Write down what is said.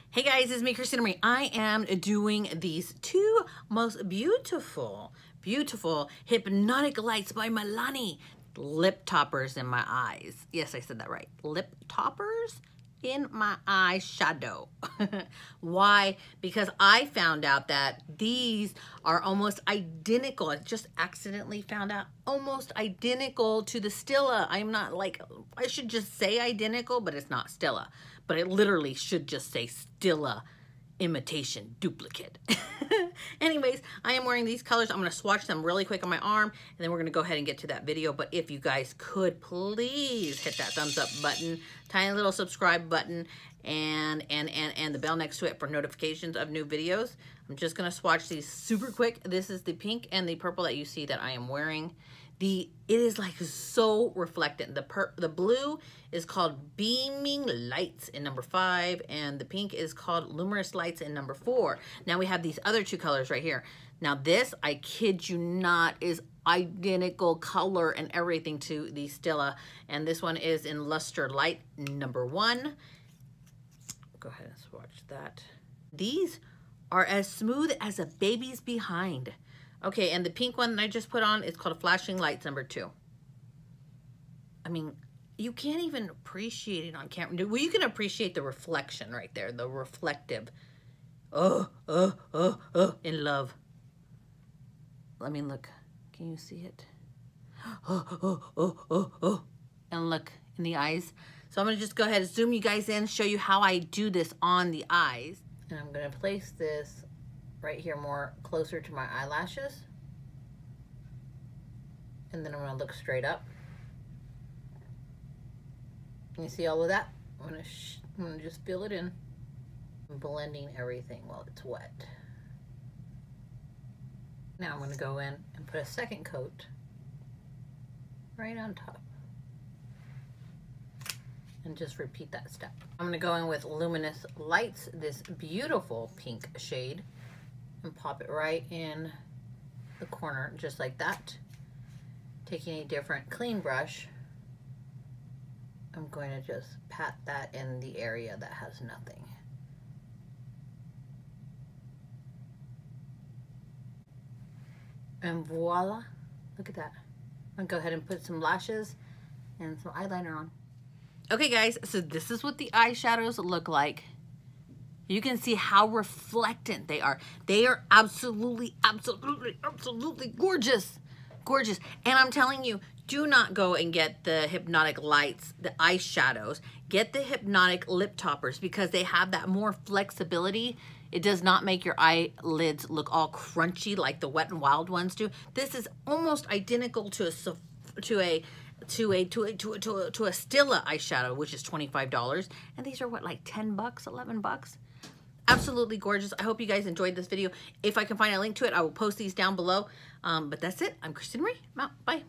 Hey guys, it's me, Christina Marie. I am doing these two most beautiful Hypnotic Lights by Milani lip toppers in my eyes. Yes, I said that right. Lip toppers in my eyeshadow. Why? Because I found out that these are almost identical. I just accidentally found out almost identical to the Stila. I'm not like, I should just say identical, but it's not Stila. But it literally should just say Stila imitation duplicate. Anyways, I am wearing these colors. I'm going to swatch them really quick on my arm, and then we're going to go ahead and get to that video. But if you guys could please hit that thumbs up button, tiny little subscribe button, and the bell next to it for notifications of new videos. I'm just going to swatch these super quick. This is the pink and the purple that you see that I am wearing. It is like so reflectant. The blue is called Beaming Lights in number 5, and the pink is called Luminous Lights in number 4. Now we have these other two colors right here. Now this, I kid you not, is identical color and everything to the Stila, and this one is in Luster Light number 1. Go ahead and swatch that. These are as smooth as a baby's behind. Okay, and the pink one that I just put on is called Flashing Lights number 2. I mean, you can't even appreciate it on camera. Well, you can appreciate the reflection right there, the reflective. In love. Let me look. Can you see it? And look in the eyes. So I'm going to just go ahead and zoom you guys in, show you how I do this on the eyes. And I'm going to place this right here more closer to my eyelashes, and then I'm going to look straight up. You see all of that? I'm going to just fill it in. I'm blending everything while it's wet. Now I'm going to go in and put a second coat right on top, and just repeat that step. I'm going to go in with Luminous Lights, this beautiful pink shade, and pop it right in the corner just like that. Taking a different clean brush, I'm going to just pat that in the area that has nothing. And voila, look at that. I'm gonna go ahead and put some lashes and some eyeliner on. Okay guys, so this is what the eyeshadows look like. You can see how reflectant they are. They are absolutely gorgeous. Gorgeous. And I'm telling you, do not go and get the Hypnotic Lights, the eyeshadows. Get the Hypnotic lip toppers because they have that more flexibility. It does not make your eyelids look all crunchy like the Wet n Wild ones do. This is almost identical to a Stila eyeshadow, which is $25. And these are what, like 10 bucks, 11 bucks? Absolutely gorgeous. I hope you guys enjoyed this video. If I can find a link to it, I will post these down below. But that's it. I'm Christina Marie. I'm out. Bye.